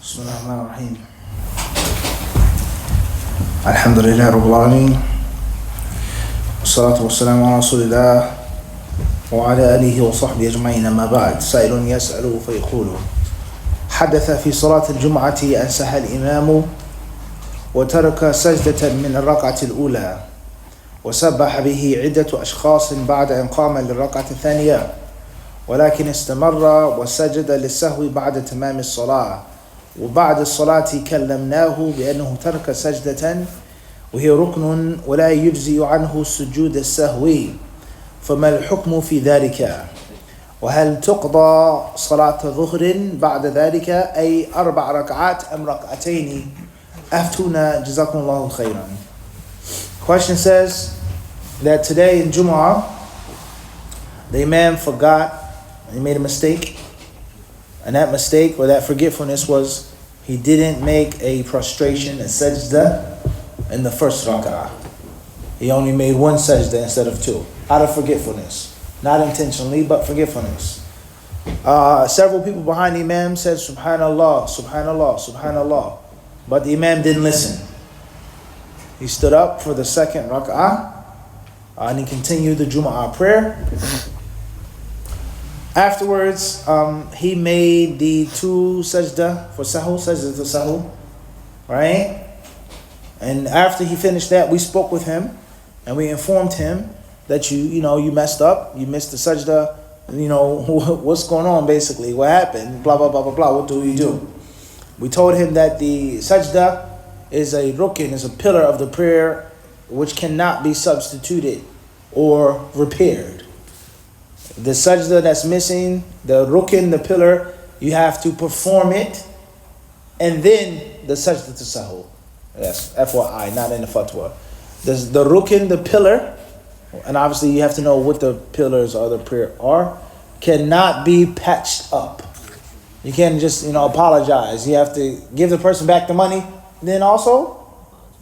بسم الله الرحمن الرحيم الحمد لله رب العالمين والصلاة والسلام على رسول الله وعلى آله وصحبه أجمعين. أما بعد، سائل يسأل فيقول: حدث في صلاة الجمعة أن سهى الإمام وترك سجدة من الركعة الأولى وسبح به عدة أشخاص بعد أن قام للركعة الثانية، ولكن استمر وسجد للسهو بعد تمام الصلاة، وبعد الصلاة كلمناه بأنه ترك سجدة وهي ركن ولا يجزي عنه سجود السهو، فما الحكم في ذلك؟ وهل تقضى صلاة ظهر بعد ذلك أي 4 ركعات أم ركعتين؟ أفتونا جزاكم الله خيرا. Question says that today in Jumu'ah, the Imam forgot, he made a mistake, and that mistake or that forgetfulness was he didn't make a prostration, a sajda, in the first rak'ah. He only made 1 sajda instead of 2, out of forgetfulness. Not intentionally, but forgetfulness. Several people behind the Imam said, Subhanallah, Subhanallah, Subhanallah. But the Imam didn't listen. He stood up for the second rak'ah, and he continued the Jumu'ah prayer. Afterwards, he made the 2 sajda for sahu, sajda to sahu, right? And after he finished that, we spoke with him, and we informed him that you messed up, you missed the sajda, what's going on basically, what happened, blah, blah, blah, blah, blah, what do we do? We told him that the sajda is a rukn, is a pillar of the prayer which cannot be substituted or repaired. The sajda that's missing, the rukn, the pillar, you have to perform it, and then the sajda to sahu. Yes, FYI, not in the fatwa. The rukn, the pillar, and obviously you have to know what the pillars of the prayer are, cannot be patched up. You can't just, apologize. You have to give the person back the money, then also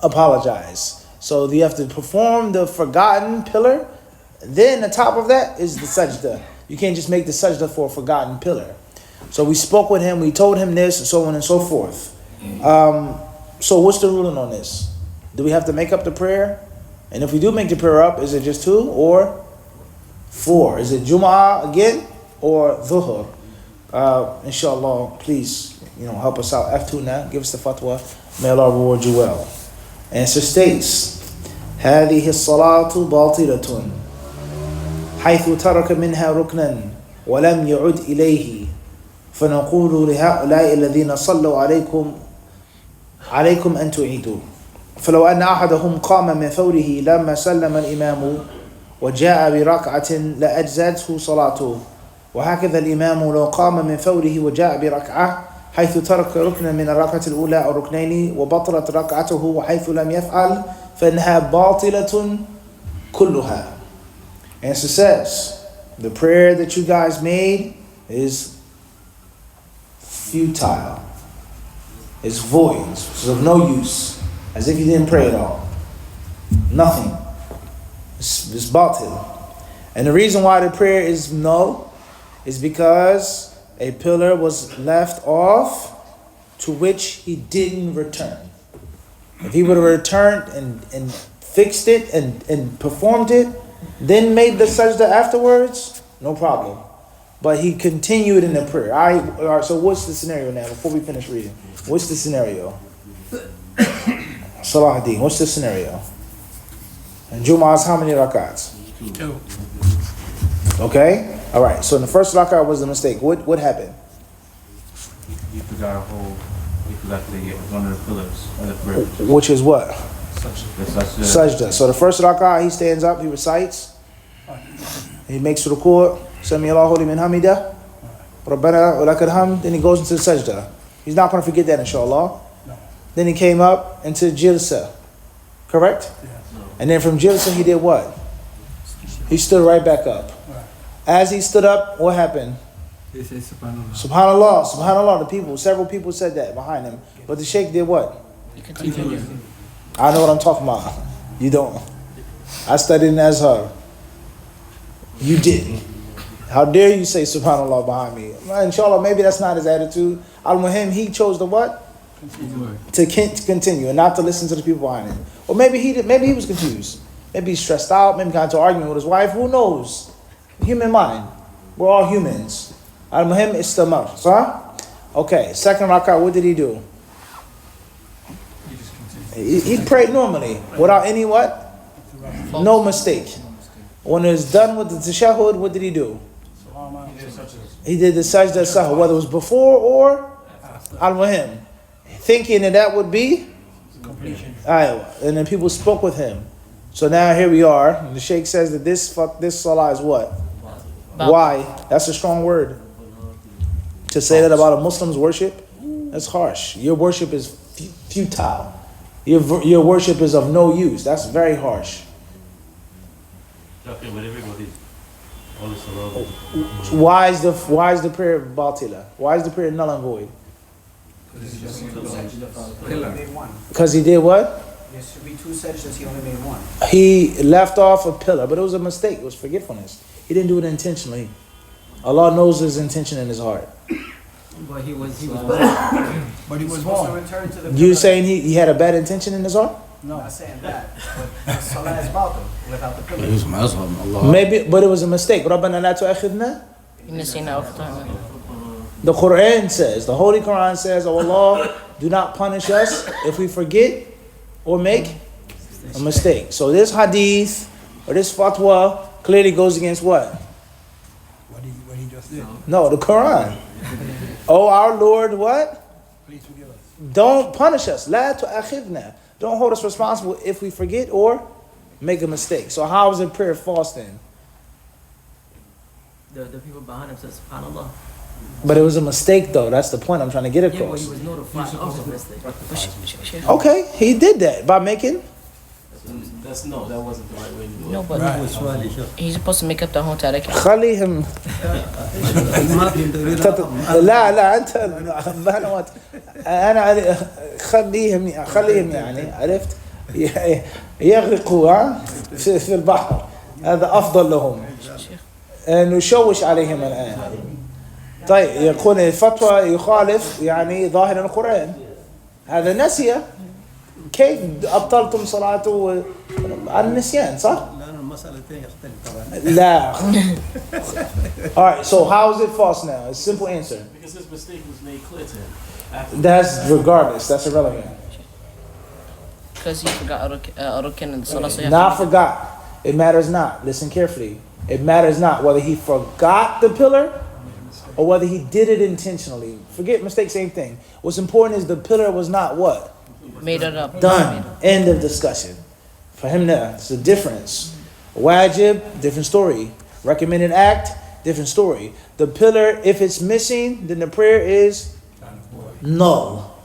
apologize. So you have to perform the forgotten pillar. Then the top of that is the sajda. You can't just make the sajda for a forgotten pillar. So we spoke with him, we told him this, and so on and so forth. So what's the ruling on this? Do we have to make up the prayer? And if we do make the prayer up, is it just 2 or 4? Is it Jumu'ah again or Dhuhr? Inshallah, please, help us out. Aftuna, give us the fatwa. May Allah reward you well. Answer states: هذه الصلاة باطلة حيث ترك منها ركنا ولم يعد إليه، فنقول لهؤلاء الذين صلوا عليكم أن تعيدوا. فلو أن أحدهم قام من فوره لما سلم الإمام وجاء بركعة لأجزته صلاته، وهكذا الإمام لو قام من فوره وجاء بركعة حيث ترك ركنا من الركعة الأولى أو ركنين وبطلت ركعته، وحيث لم يفعل فإنها باطلة كلها. Answer says, the prayer that you guys made is futile. It's void. It's of no use. As if you didn't pray at all. Nothing. It's batil. And the reason why the prayer is null is because a pillar was left off to which he didn't return. If he would have returned and fixed it and performed it, then made the sajda afterwards, no problem. But he continued in the prayer. All right, so what's the scenario now before we finish reading? What's the scenario? Salahuddin, what's the scenario? And Jumu'ah is how many rakats? 2. Okay? All right, so in the first rakat was the mistake. What happened? You forgot one of the pillars of the prayer. Which is what? Sajda. So the first rak'ah, he stands up, he recites, he makes ruku', Sami Allahu liman hamida, Rabbana wa lakal hamd, then he goes into the sajda. He's not going to forget that, inshallah. No. Then he came up into jilsa, correct? Yeah. And then from jilsa he did what? He stood right back up. Right. As he stood up, what happened? He said Subhanallah. Subhanallah, Subhanallah. Several people said that behind him. But the Shaykh did what? He continued. I know what I'm talking about. You don't. I studied in Azhar. You didn't. How dare you say subhanallah behind me? Inshallah, maybe that's not his attitude. Al-Muhim, he chose the what? To continue and not to listen to the people behind him. Or maybe he was confused. Maybe he's stressed out. Maybe he got into an argument with his wife. Who knows? Human mind. We're all humans. Al-Muhim istamar. Okay, second rak'ah, what did he do? He prayed normally, without any what? No mistake. When it was done with the tashahhud, what did he do? He did the sajda sahw, whether it was before or al-muhim, thinking that would be completion. And then people spoke with him. So now here we are. And the Shaykh says that this salah is what? Why? That's a strong word. To say that about a Muslim's worship, that's harsh. Your worship is futile. Your worship is of no use. That's very harsh. Why is the prayer batila? Why is the prayer null and void? Because he did what? There should be 2 sajdas, he only made 1. He left off a pillar, but it was a mistake. It was forgetfulness. He didn't do it intentionally. Allah knows his intention in his heart. But he was but he was wrong. You saying he had a bad intention in his heart? No, I'm not saying that. But salah is batil without the pillar. Maybe, but it was a mistake. رَبَّنَا لَا تُؤَاخِذْنَا. The Quran says, the Holy Quran says, oh Allah, do not punish us if we forget or make a mistake. So this hadith or this fatwa clearly goes against what? What he just did. No, the Quran. Oh, our Lord, what? Please forgive us. Don't punish us. La tu'akhidna. Don't hold us responsible if we forget or make a mistake. So how is the prayer false then? The people behind him said subhanallah. But it was a mistake though. That's the point I'm trying to get Yeah, but across. he was notified of the mistake. Okay, he did that by making. That wasn't the right way to do it. No, but he's supposed to make up the whole tariq. خليهم لا أنت أنا خليهم يعني عرفت يغرقوا في البحر هذا أفضل لهم نشوش عليهم الآن. طيب يكون الفتوى يخالف يعني ظاهر القرآن هذا نسي كيف أبطلتم صلاته على النسيان صح؟ لا. Alright, so how is it false now? It's a simple answer. Because his mistake was made clear to him. That's regardless. That's irrelevant. Because he forgot a rukn in the salah. So Not forgot. It matters not. Listen carefully. It matters not whether he forgot the pillar or whether he did it intentionally. Forget mistake, same thing. What's important is the pillar was not what? made it up. Done. End of discussion. For him now, it's a difference. Wajib, different story. Recommended act, different story. The pillar, if it's missing, then the prayer is null.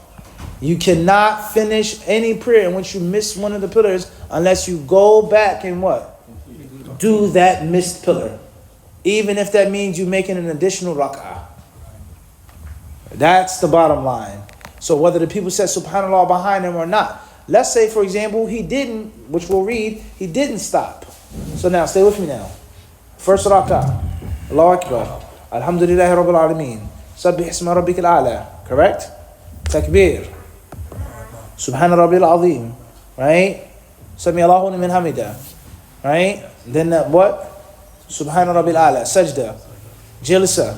You cannot finish any prayer in which you miss one of the pillars unless you go back and what? Do that missed pillar. Even if that means you making an additional rak'ah. That's the bottom line. So whether the people said subhanallah behind him or not. Let's say, for example, he didn't, which we'll read, he didn't stop. So now, stay with me now. First rak'ah. Allahu Akbar. Alhamdulillahi Rabbil Alameen. Sabbih isma rabbika al-a'la. Correct? Takbir. Subhana Rabbil Azim. Right? Sami Allahu liman hamida. Right? Then what? Subhana Rabbil A'la. Sajda. Jilsa.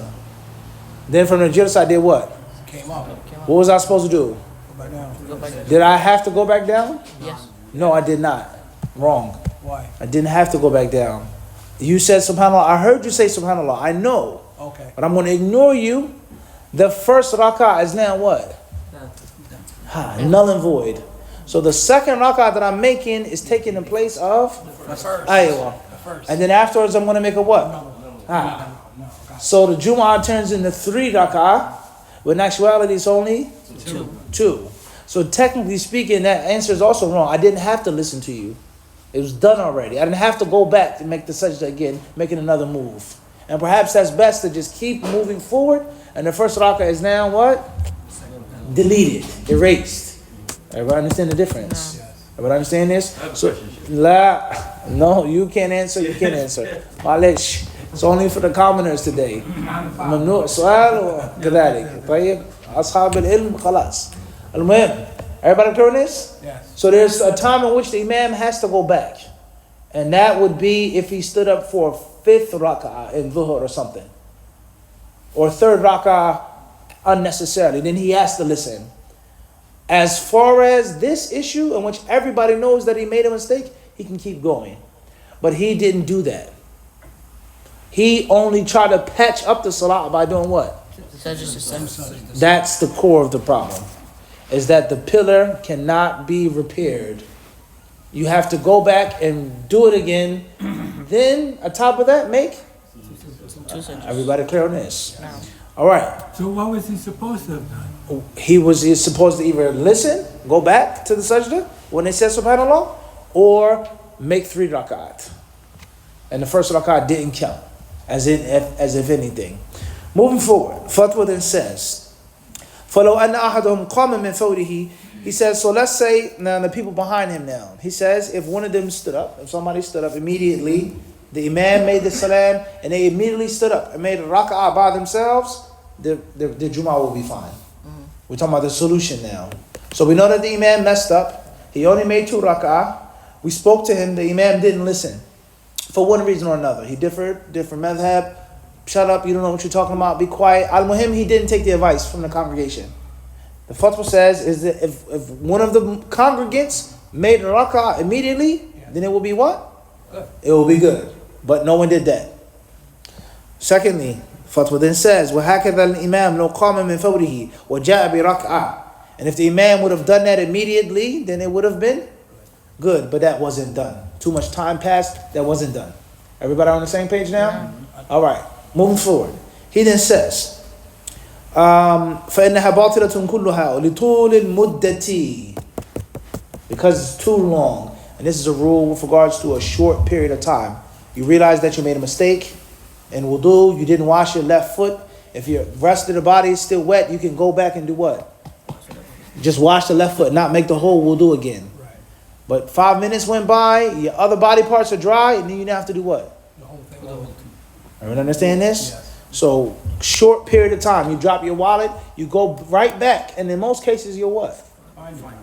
Then from the jilsa I did what? Came up. What was I supposed to do? Go back down. Did I have to go back down? Yes. No, I did not. Wrong. Why? I didn't have to go back down. You said subhanallah. I heard you say subhanallah. I know. Okay. But I'm going to ignore you. The first rak'ah is now what? Null and void. So the second rak'ah that I'm making is taking the place of The first. aywa. The first. And then afterwards I'm going to make a what? No. So the Jumu'ah turns into 3 rak'ah. But in actuality it's only 2. So technically speaking, that answer is also wrong. I didn't have to listen to you. It was done already. I didn't have to go back to make the sajda again, making another move. And perhaps that's best to just keep moving forward. And the first rak'ah is now what? Deleted, erased. Everybody understand the difference? Everybody understand this? So, no, you can't answer, you can't answer. Malish. It's only for the commoners today. ممنوع سؤال وكذلك. طيب ashab al-ilm, khalas. Al-muhim. Everybody clear on this? Yes. So there's a time in which the imam has to go back. And that would be if he stood up for a fifth rak'ah in dhuhr or something. Or third rak'ah unnecessarily. Then he has to listen. As far as this issue in which everybody knows that he made a mistake, he can keep going. But he didn't do that. He only tried to patch up the salah by doing what? That's the core of the problem. Is that the pillar cannot be repaired. You have to go back and do it again. Then, on top of that, make everybody clear on this. All right. So what was he supposed to have done? He's supposed to either listen, go back to the sajda when they said subhanallah, or make 3 rak'at. And the first rak'at didn't count, as if anything. Moving forward, Fatwa then says, فَلَوْ أَنَّ أَحَدَهُمْ قَامَ مِنْ فَوْرِهِ. He says, so let's say, now the people behind him now. He says, if one of them stood up, if somebody stood up immediately, the imam made the salam, and they immediately stood up and made a rak'ah by themselves, the Jumu'ah will be fine. We're talking about the solution now. So we know that the imam messed up. He only made 2 rak'ah. We spoke to him. The imam didn't listen. For one reason or another. He different madhab. Shut up, you don't know what you're talking about. Be quiet. Al-Muhim, he didn't take the advice from the congregation. The fatwa says is that if one of the congregants made a rak'ah immediately, then it will be what? It will be good. But no one did that. Secondly, fatwa then says, وَهَكَذَا الْإِمَامِ لَوْ قَامَ مِنْ فَوْرِهِ وَجَاءَ بِرَكْعَةٍ. And if the imam would have done that immediately, then it would have been good. But that wasn't done. Too much time passed, that wasn't done. Everybody on the same page now? All right, moving forward. He then says, فَإِنَّهَا بَاطِلَةٌ كُلُّهَا لِطُولِ الْمُدَّةِ. Because it's too long. And this is a rule with regards to a short period of time. You realize that you made a mistake in wudu, you didn't wash your left foot. If your rest of the body is still wet, you can go back and do what? Just wash the left foot, not make the whole wudu again. Right. But 5 minutes went by, your other body parts are dry, and then you have to do what? The whole thing. Everyone understand this? Yes. So, short period of time, you drop your wallet, you go right back, and in most cases, you'll what?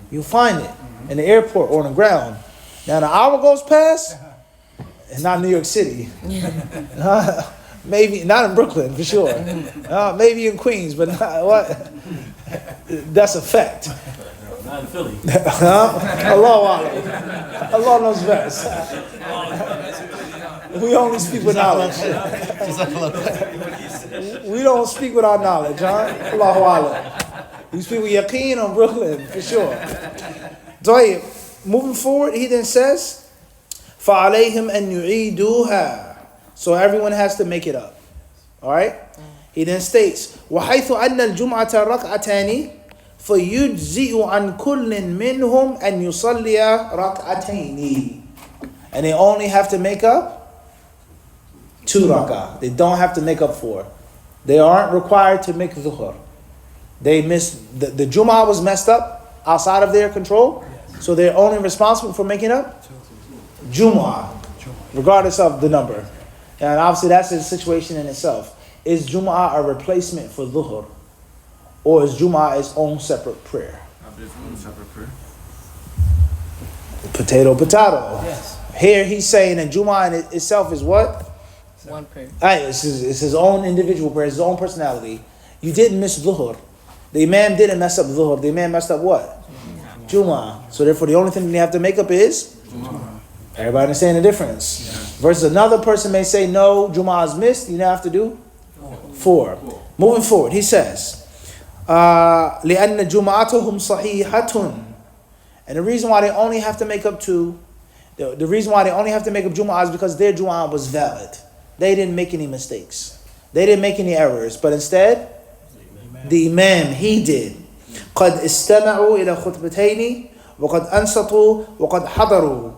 You'll find it in the airport or on the ground. Now, the hour goes past, it's not New York City. Maybe, not in Brooklyn, for sure. Maybe in Queens, but not, what? That's a fact. Not in Philly. Allah knows best. We only speak with knowledge. We don't speak with our knowledge, huh? Allahu Akbar. We speak with yaqeen on Brooklyn, for sure. So, moving forward, he then says, فَعَلَيْهِمْ أَن يُعِيدُوهَا. So everyone has to make it up. Alright? He then states, وَحَيْثُ أَنَّ الْجُمْعَةَ رَكْعَتَانِ فَيُجْزِئُ عَنْ كُلٍّ مِّنْهُمْ أَن يُصَلِّيَ رَكْعَتَيْنِ. And they only have to make up 2 rak'ah. They don't have to make up 4. They aren't required to make dhuhr. They missed, the Jumu'ah was messed up outside of their control. So they're only responsible for making up Jumu'ah, regardless of the number. And obviously that's a situation in itself. Is Jumu'ah a replacement for dhuhr? Or is Jumu'ah its own separate prayer? Separate prayer. Potato. Yes. Here he's saying that Jumu'ah in itself is what? One prayer. It's his own individual prayer, his own personality. You didn't miss dhuhr. The imam didn't mess up dhuhr. The imam messed up what? Jumu'ah. So therefore the only thing they have to make up is Jumu'ah. Everybody understand the difference? Yeah. Versus another person may say, no, Jumu'ah is missed. You now have to do 4. Moving forward, he says, لِأَنَّ جُمَعَتُهُمْ صَحِيحَةٌ. And the reason why they only have to make up 2, the reason why they only have to make up Jumu'ah is because their Jumu'ah was valid. They didn't make any mistakes. They didn't make any errors. But instead, the Imam, he did. قَدْ اسْتَمَعُوا إِلَى خُطْبَتَيْنِ وَقَدْ أَنْصَتُوا وَقَدْ حَضَرُوا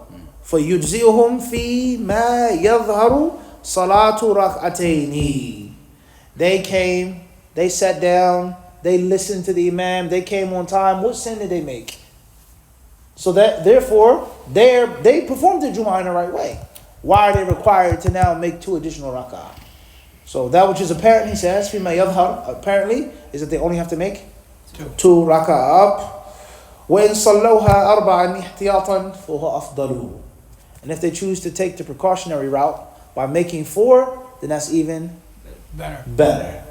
فَيُجْزِئُهُمْ فِي مَا يَظْهَرُ صَلَاةُ رَكْعَتَيْنِ. They came, they sat down, they listened to the Imam, they came on time. What sin did they make? So that therefore, they performed the Jumu'ah in the right way. Why are they required to now make 2 additional rak'ah? So that which is apparent, he says, فِي مَا يَظْهَرُ, apparently, is that they only have to make 2 raka'ah up. وَإِن صَلَّوْهَا أَرْبَعًا احْتِياطًا فَهُوَ أَفْضَلُ. And if they choose to take the precautionary route by making 4, then that's even better.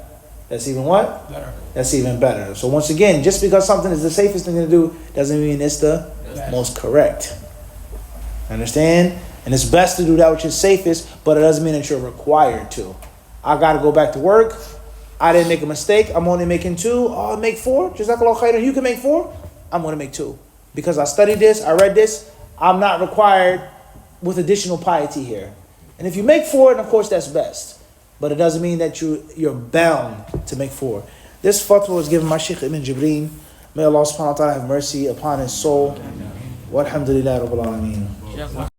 That's even what? Better. That's even better. So once again, just because something is the safest thing to do doesn't mean it's the most correct. Understand? And it's best to do that which is safest, but it doesn't mean that you're required to. I got to go back to work. I didn't make a mistake. I'm only making 2. Oh, I'll make 4. Jazakallah khairan. You can make 4. I'm going to make 2. Because I studied this, I read this. I'm not required with additional piety here. And if you make 4, then of course that's best. But it doesn't mean that you're bound to make 4. This fatwa was given by Shaykh Ibn Jibreen. May Allah subhanahu wa ta'ala have mercy upon his soul. Walhamdulillah Rabbil Alameen.